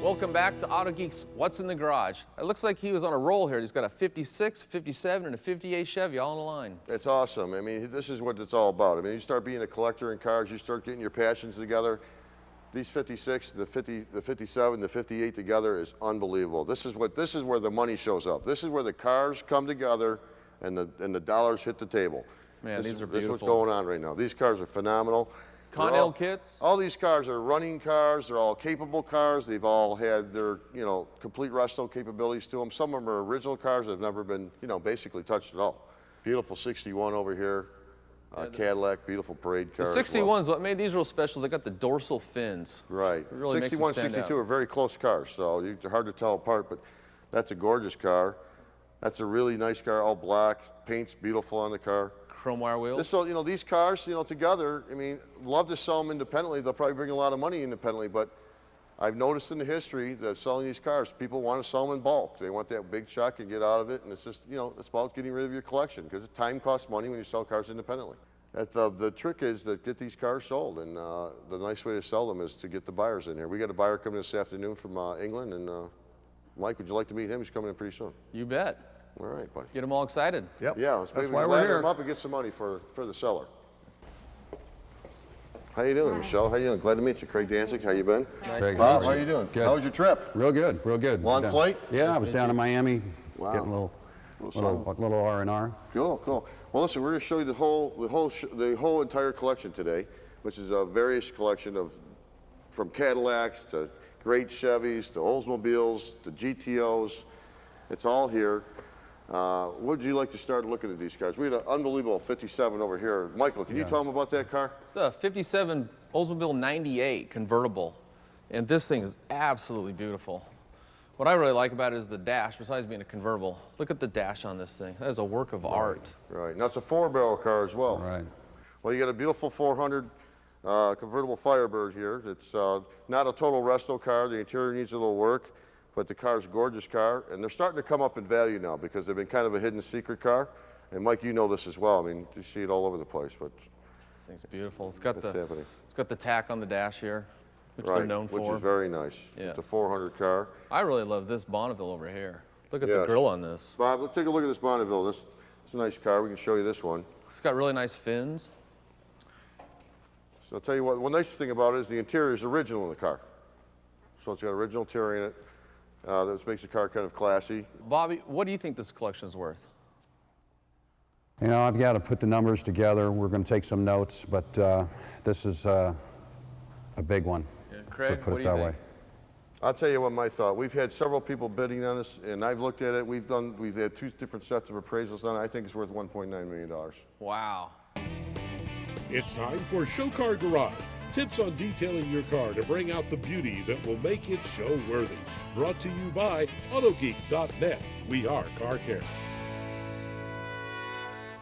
Welcome back to Auto Geek's What's in the Garage. It looks like he was on a roll here. He's got a 56, 57, and a 58 Chevy all in a line. It's awesome. I mean, this is what it's all about. I mean, you start being a collector in cars, you start getting your passions together. These 56, the 50, the 57, the 58 together is unbelievable. This is where the money shows up. This is where the cars come together and the dollars hit the table. Man, these are beautiful. This is what's going on right now. These cars are phenomenal. Con-L kits? All these cars are running cars. They're all capable cars. They've all had their, complete resto capabilities to them. Some of them are original cars that have never been, basically touched at all. Beautiful 61 over here. Cadillac, beautiful parade car. The 61's what made these real special. They got the dorsal fins. Right. It really 61, 62 are very close cars, so they're hard to tell apart, but that's a gorgeous car. That's a really nice car, all black. Paint's beautiful on the car. Chrome wire wheels. So, these cars, together, I mean, love to sell them independently. They'll probably bring a lot of money independently, but I've noticed in the history that selling these cars, people want to sell them in bulk. They want that big check and get out of it, and it's just, it's about getting rid of your collection, because time costs money when you sell cars independently. The trick is to get these cars sold, and the nice way to sell them is to get the buyers in here. We got a buyer coming this afternoon from England, and Mike, would you like to meet him? He's coming in pretty soon. You bet. All right, buddy. Get them all excited. Yep. Yeah, that's why we're here. Him up and get some money for the seller. How you doing, Michelle? How you doing? Glad to meet you. Craig Danzig, how you been? Nice. Bob, how you doing? Good. How was your trip? Real good, real good. Long flight? Yeah, I was down in Miami, Wow. getting a little R&R. Cool, cool. Well, listen, we're going to show you the whole entire collection today, which is a various collection from Cadillacs to great Chevys to Oldsmobiles to GTOs. It's all here. Would you like to start looking at these cars? We had an unbelievable 57 over here. Michael, can you tell them about that car? It's a 57 Oldsmobile 98 convertible, and this thing is absolutely beautiful. What I really like about it is the dash, besides being a convertible. Look at the dash on this thing. That is a work of art. Right. Now, it's a 4-barrel car as well. Right. Well, you got a beautiful 400 convertible Firebird here. It's not a total resto car. The interior needs a little work, but the car's a gorgeous car, and they're starting to come up in value now because they've been kind of a hidden secret car. And Mike, you know this as well. I mean, you see it all over the place. But this thing's beautiful. It's got the tack on the dash here, which right, they're known for. Which is very nice. Yeah. It's a 400 car. I really love this Bonneville over here. Look at the grill on this. Bob, let's take a look at this Bonneville. This is a nice car. We can show you this one. It's got really nice fins. So I'll tell you what, one nice thing about it is the interior is original in the car. So it's got original interior in it. That makes the car kind of classy. Bobby, what do you think this collection is worth? I've got to put the numbers together. We're going to take some notes, but this is a big one. Yeah, Craig, so put what it do you that think? way. I'll tell you what my thought. We've had several people bidding on this, and I've looked at it. We've had 2 different sets of appraisals on it. I think it's worth $1.9 million. Wow. It's time for Show Car Garage. Tips on detailing your car to bring out the beauty that will make it show-worthy. Brought to you by AutoGeek.net. We are Car Care.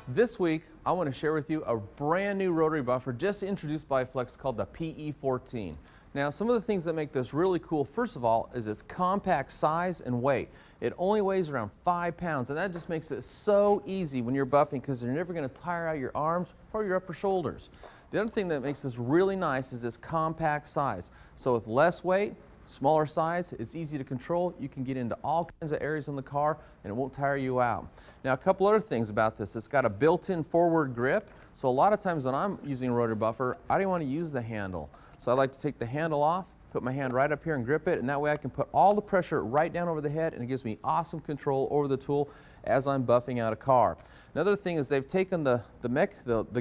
This week, I want to share with you a brand new rotary buffer just introduced by Flex called the PE14. Now, some of the things that make this really cool, first of all, is its compact size and weight. It only weighs around 5 pounds, and that just makes it so easy when you're buffing because you're never going to tire out your arms or your upper shoulders. The other thing that makes this really nice is this compact size. So with less weight, smaller size, it's easy to control. You can get into all kinds of areas in the car and it won't tire you out. Now, a couple other things about this. It's got a built-in forward grip. So a lot of times when I'm using a rotary buffer, I don't want to use the handle. So I like to take the handle off, put my hand right up here and grip it, and that way I can put all the pressure right down over the head, and it gives me awesome control over the tool as I'm buffing out a car. Another thing is they've taken the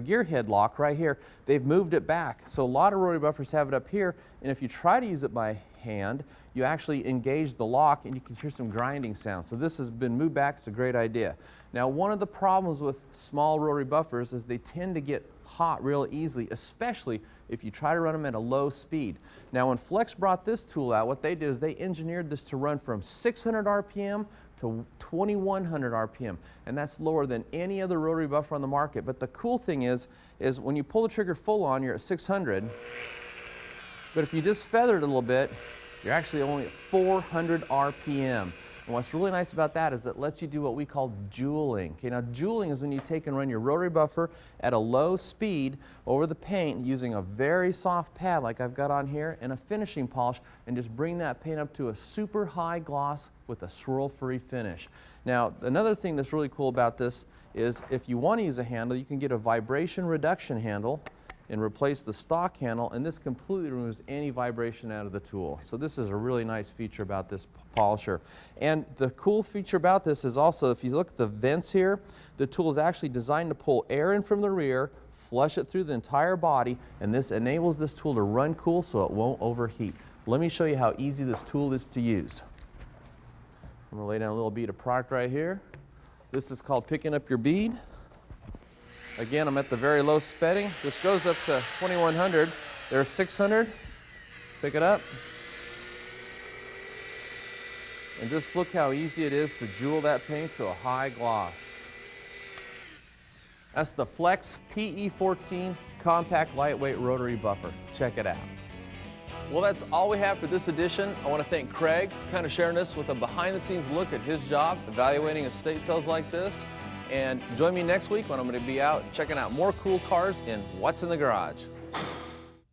gear head lock right here, they've moved it back. So a lot of rotary buffers have it up here, and if you try to use it by hand, you actually engage the lock and you can hear some grinding sounds. So this has been moved back. It's a great idea. Now, one of the problems with small rotary buffers is they tend to get hot real easily, especially if you try to run them at a low speed. Now, when Flex brought this tool out, what they did is they engineered this to run from 600 RPM to 2100 RPM, and that's lower than any other rotary buffer on the market. But the cool thing is when you pull the trigger full on, you're at 600, but if you just feather it a little bit, you're actually only at 400 RPM. And what's really nice about that is it lets you do what we call jeweling. Okay, now jeweling is when you take and run your rotary buffer at a low speed over the paint using a very soft pad like I've got on here and a finishing polish, and just bring that paint up to a super high gloss with a swirl-free finish. Now, another thing that's really cool about this is if you want to use a handle, you can get a vibration reduction handle and replace the stock handle, and this completely removes any vibration out of the tool. So this is a really nice feature about this polisher. And the cool feature about this is also, if you look at the vents here, the tool is actually designed to pull air in from the rear, flush it through the entire body, and this enables this tool to run cool so it won't overheat. Let me show you how easy this tool is to use. I'm going to lay down a little bead of product right here. This is called picking up your bead. Again, I'm at the very low setting. This goes up to 2100. There's 600. Pick it up. And just look how easy it is to jewel that paint to a high gloss. That's the Flex PE14 Compact Lightweight Rotary Buffer. Check it out. Well, that's all we have for this edition. I want to thank Craig for kind of sharing this with a behind-the-scenes look at his job, evaluating estate sales like this. And join me next week when I'm going to be out checking out more cool cars in What's in the Garage.